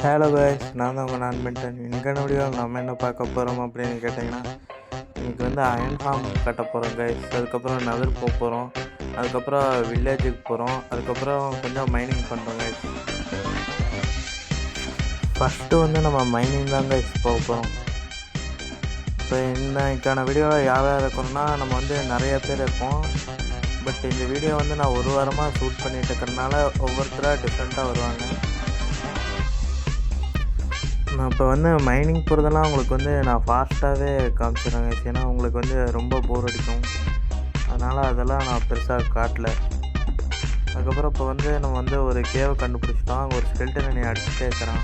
Hello guys, நான் தான் உங்கள் நண்பன். இன்னைக்கான வீடியோவில் நம்ம என்ன பார்க்க போகிறோம் அப்படின்னு கேட்டிங்கன்னா, இன்றைக்கி வந்து அயன் ஃபார்ம் கட்ட போகிறோம் கைஸ். அதுக்கப்புறம் நகர் போக போகிறோம், அதுக்கப்புறம் வில்லேஜுக்கு போகிறோம், அதுக்கப்புறம் கொஞ்சம் மைனிங் பண்ணுறோம் கைஸ். ஃபஸ்ட்டு வந்து நம்ம மைனிங் தான் கைஸ் போக போகிறோம். இப்போ இன்னைக்கான வீடியோவில் யார் யார் இருக்கணும்னா, நம்ம வந்து நிறைய பேர் இருக்கோம். பட் இந்த வீடியோ வந்து நான் ஒரு வாரமாக ஷூட் பண்ணிட்டு இருக்கிறதுனால ஒவ்வொருத்தராக டிஃப்ரெண்ட்டாக வருவாங்க. நான் இப்போ வந்து மைனிங் போகிறதெல்லாம் உங்களுக்கு வந்து நான் ஃபாஸ்ட்டாகவே காமிச்சிடுறேங்க. ஏன்னா உங்களுக்கு வந்து ரொம்ப போர் அடிக்கும், அதனால் அதெல்லாம் நான் பெருசாக காட்டல. அதுக்கப்புறம் இப்போ வந்து நம்ம வந்து ஒரு கேவை கண்டுபிடிச்சிட்டோம். அங்கே ஒரு ஸ்கெல்டன் என்னை அடிச்சுட்டே இருக்கிறான்.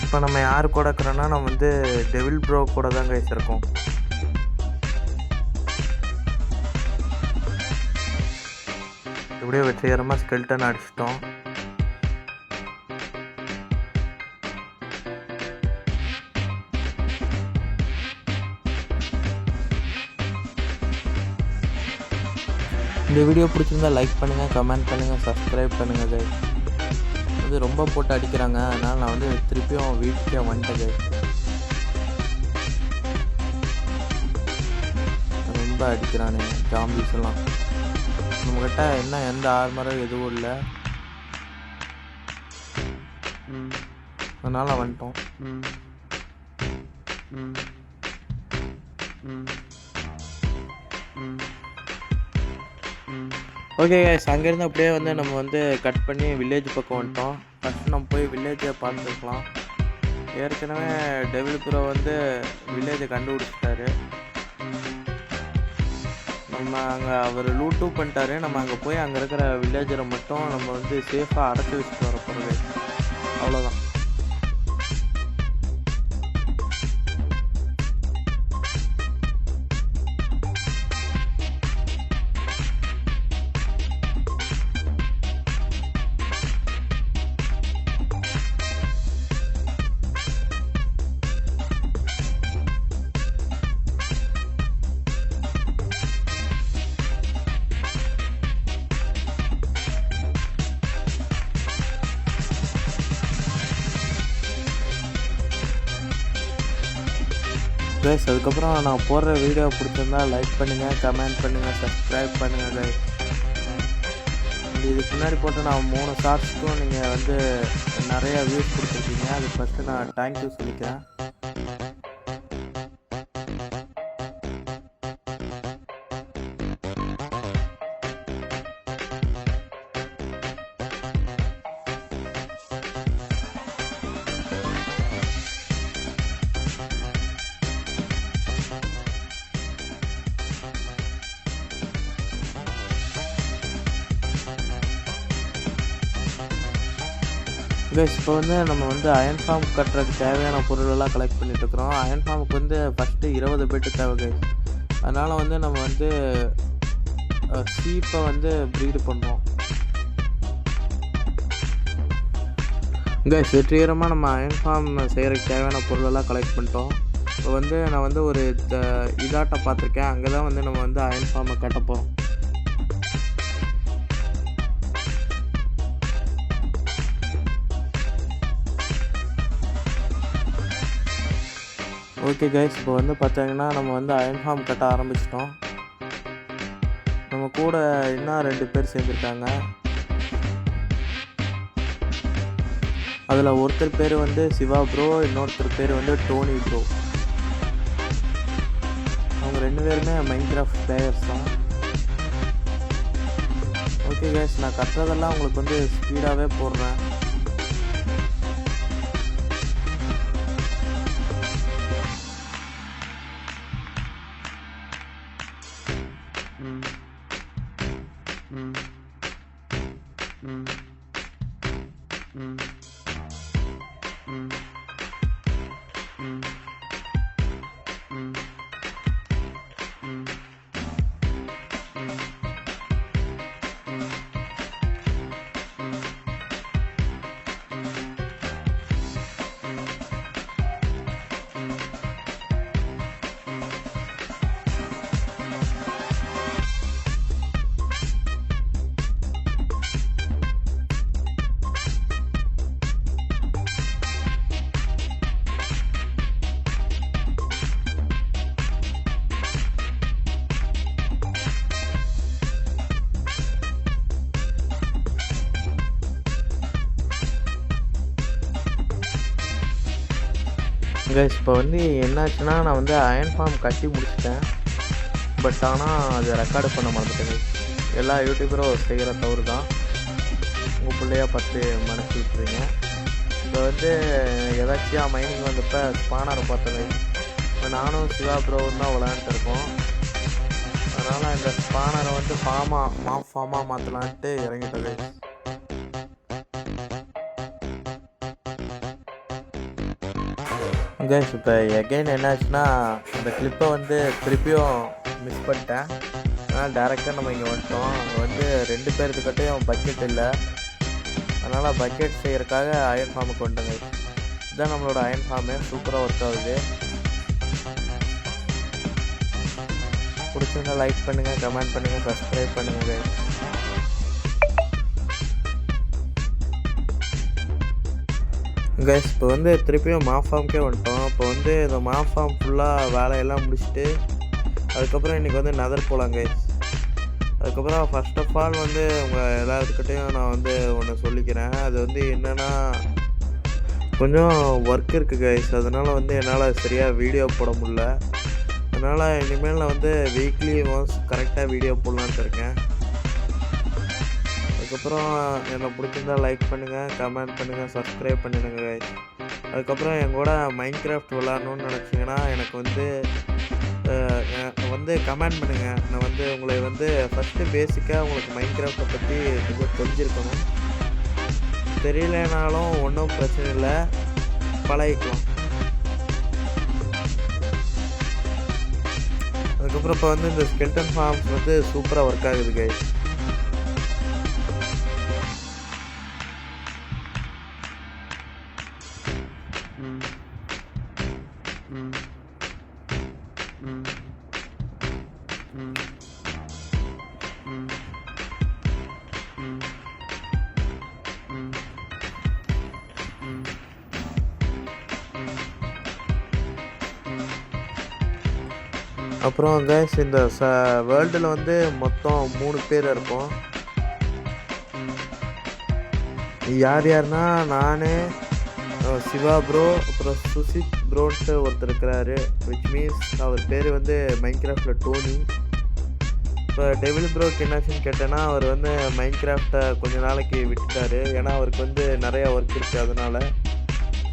இப்போ நம்ம யார் கூட இருக்கிறோன்னா, நம்ம வந்து டெவில் ப்ரோ கூட தான் கைஸ் இருக்கோம். எப்படியோ வெற்றிகரமாக ஸ்கெல்டன் அடிச்சிட்டோம். இந்த வீடியோ பிடிச்சிருந்தா லைக் பண்ணுங்கள், கமெண்ட் பண்ணுங்கள், சப்ஸ்கிரைப் பண்ணுங்கள் கைஸ். இது ரொம்ப போட்டு அடிக்கிறாங்க, அதனால் நான் வந்து திருப்பியும் வீட்டுக்கே வந்துட்டேன் கைஸ். ரொம்ப அடிக்கிறானே ஜாம்பிஸ் எல்லாம். நம்மக்கிட்ட என்ன எந்த ஆர்மரும் எதுவும் இல்லை, அதனால் வந்துட்டோம். ஓகே கைஸ், அங்கேருந்து அப்படியே வந்து நம்ம வந்து கட் பண்ணி வில்லேஜ் பக்கம் வந்துட்டோம். ஃபஸ்ட்டு நம்ம போய் வில்லேஜை பார்த்துக்கலாம். ஏற்கனவே டெவில் ப்ரோ வந்து வில்லேஜை கண்டுபிடிச்சிட்டாரு. நம்ம அங்கே அவர் லூட்டும் பண்ணிட்டாரு. நம்ம அங்கே போய் அங்கே இருக்கிற வில்லேஜரை மட்டும் நம்ம வந்து சேஃபாக அடைச்சி வச்சுட்டு வர போகிறது, அவ்வளோதான். கைஸ், அதுக்கப்புறம் நான் போடுற வீடியோ பிடிச்சிருந்தா லைக் பண்ணுங்கள், கமெண்ட் பண்ணுங்கள், சப்ஸ்கிரைப் பண்ணுங்கள் கைஸ். இதுக்கு முன்னாடி போட்டு நான் 3 ஷார்ட்ஸ்க்கும் நீங்கள் வந்து நிறையா வியூஸ் கொடுத்துருக்கீங்க. அது ஃபஸ்ட்டு நான் தேங்க்யூ சொல்லிக்கிறேன். கைஸ், இப்போ வந்து நம்ம வந்து அயன் ஃபார்ம் கட்டுறதுக்கு தேவையான பொருளெல்லாம் கலெக்ட் பண்ணிகிட்ருக்குறோம். அயன் ஃபார்முக்கு வந்து ஃபஸ்ட்டு 20 பெட்டு தேவை கைஸ். அதனால் வந்து நம்ம வந்து சீப்பை வந்து ப்ரீடு பண்ணுறோம் கைஸ். வெற்றிகரமாக நம்ம அயன் ஃபார்ம் செய்கிறதுக்கு தேவையான பொருளெல்லாம் கலெக்ட் பண்ணிட்டோம். இப்போ வந்து நான் வந்து ஒரு இதாட்டை பார்த்துருக்கேன். அங்கே தான் வந்து நம்ம வந்து அயன் ஃபார்மை கட்ட போகிறோம். ஓகே கைஸ், இப்போ வந்து பார்த்தீங்கன்னா நம்ம வந்து அயன் ஃபார்ம் கட்ட ஆரம்பிச்சிட்டோம். நம்ம கூட இன்னும் 2 பேர் சேர்ந்துருக்காங்க. அதில் ஒருத்தர் பேர் வந்து சிவா ப்ரோ, இன்னொருத்தர் பேர் வந்து டோனி ப்ரோ. அவங்க 2 பேருமே மைன்கிராஃப்ட் பிளேயர்ஸ் தான். ஓகே கைஸ், நான் கட்டுறதெல்லாம் உங்களுக்கு வந்து ஸ்பீடாகவே போடுறேன். கைஸ் இப்போ வந்து என்னாச்சுன்னா நான் வந்து அயன் ஃபார்ம் கட்டி முடிச்சிட்டேன். பட் ஆனால் அது ரெக்கார்டு பண்ண மாட்டேங்குது. எல்லா யூடியூபரும் செய்கிற தவறு தான். உங்கள் பிள்ளையா பார்த்து மனசு விட்டுருங்க. இப்போ வந்து எதாச்சியாக மைனிங் வந்தப்போ ஸ்பானரை பார்த்தது. இப்போ நானும் சிவா ப்ரோவும் தான் விளையாண்டுருக்கோம். அதனால் இந்த ஸ்பானரை வந்து ஃபார்மாக மாற்றலான்ட்டு இறங்கிட்டது. கைஸ் இப்போ எகைன் என்னாச்சுன்னா அந்த கிளிப்பை வந்து திருப்பியும் மிஸ் பண்ணிட்டேன். அதனால் டேரெக்டாக நம்ம இங்கே வந்துட்டோம். அங்கே வந்து 2 பேர்த்துக்கிட்டையும் பக்கெட் இல்லை. அதனால் பக்கெட் செய்கிறதுக்காக அயன் ஃபார்முக்கு வந்துட்டோங்க. இதுதான் நம்மளோட அயன் ஃபார்மு. சூப்பராக ஒர்க் ஆகுது. பிடிச்சிருந்தா லைக் பண்ணுங்கள், கமெண்ட் பண்ணுங்கள், சப்ஸ்கிரைப் பண்ணுங்கள். கைஸ் இப்போ வந்து திருப்பியும் மாஃபார்முக்கே வந்துட்டோம். இப்போ வந்து இந்த மாஃபார்ம் ஃபுல்லாக வேலையெல்லாம் முடிச்சுட்டு அதுக்கப்புறம் இன்றைக்கி வந்து நெதர் போகலாம் கைஸ். அதுக்கப்புறம் ஃபர்ஸ்ட் ஆஃப் ஆல் வந்து உங்கள் எல்லாத்துக்கிட்டையும் நான் வந்து ஒன்று சொல்லிக்கிறேன். அது வந்து என்னென்னா கொஞ்சம் ஒர்க் இருக்குது கைஸ். அதனால் வந்து என்னால் சரியாக வீடியோ போட முடில. அதனால் இனிமேல் நான் வந்து வீக்லி ஒன்ஸ் கரெக்டாக வீடியோ போடலான்ட்டு இருக்கேன். அதுக்கப்புறம் என்னை பிடிச்சிருந்தா லைக் பண்ணுங்கள், கமெண்ட் பண்ணுங்கள், சப்ஸ்கிரைப் பண்ணிடுங்க கைஸ். அதுக்கப்புறம் என் கூட மைன்கிராஃப்ட் விளாட்ணுன்னு நினச்சிங்கன்னா எனக்கு வந்து கமெண்ட் பண்ணுங்கள். நான் வந்து உங்களை வந்து ஃபஸ்ட்டு பேசிக்காக உங்களுக்கு மைன்கிராஃப்டை பற்றி கொஞ்சம் தெரிஞ்சிருக்கணும். தெரியலனாலும் ஒன்றும் பிரச்சனை இல்லை, பழகிக்கலாம். அதுக்கப்புறம் இப்போ வந்து இந்த ஸ்கெல்டன் ஃபார்ம்ஸ் வந்து சூப்பராக ஒர்க் ஆகுது கைஸ். அப்புறம் கைஸ் இந்த வேர்ல்டில் வந்து மொத்தம் 3 பேர் இருப்போம். யார் யாருன்னா நான், சிவா ப்ரோ, அப்புறம் சுசித் ப்ரோன்ட்டு ஒருத்தர் இருக்கிறாரு. விச் மீன்ஸ் அவர் பேர் வந்து மைன்கிராஃப்டில் டோனி. இப்போ டெவில் ப்ரோக்கு என்னாச்சுன்னு கேட்டேன்னா அவர் வந்து மைன்கிராஃப்டை கொஞ்ச நாளைக்கு விட்டுட்டார். ஏன்னா அவருக்கு வந்து நிறையா ஒர்க் இருக்குது அதனால்.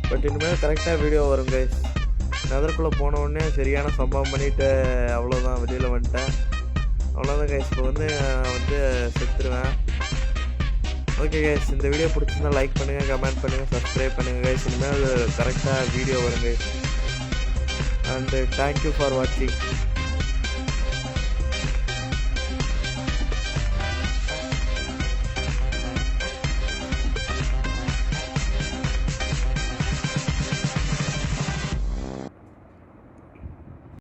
பட் இனிமேல் கரெக்டாக வீடியோ வரும் கைஸ். நெதருக்குள்ளே போனவுடனே சரியான சம்பவம் பண்ணிவிட்டு அவ்வளோதான் வெளியில் வந்துட்டேன். அவ்வளோதான் கைஸ். இப்போ வந்து நான் வந்து செத்துருவேன். ஓகே கைஸ், இந்த வீடியோ பிடிச்சிருந்தா லைக் பண்ணுங்கள், கமெண்ட் பண்ணுங்கள், சப்ஸ்கிரைப் பண்ணுங்கள் கைஸ். இனிமேல் கரெக்டாக வீடியோ வரும் கைஸ். அண்ட் தேங்க்யூ ஃபார் வாட்சிங்.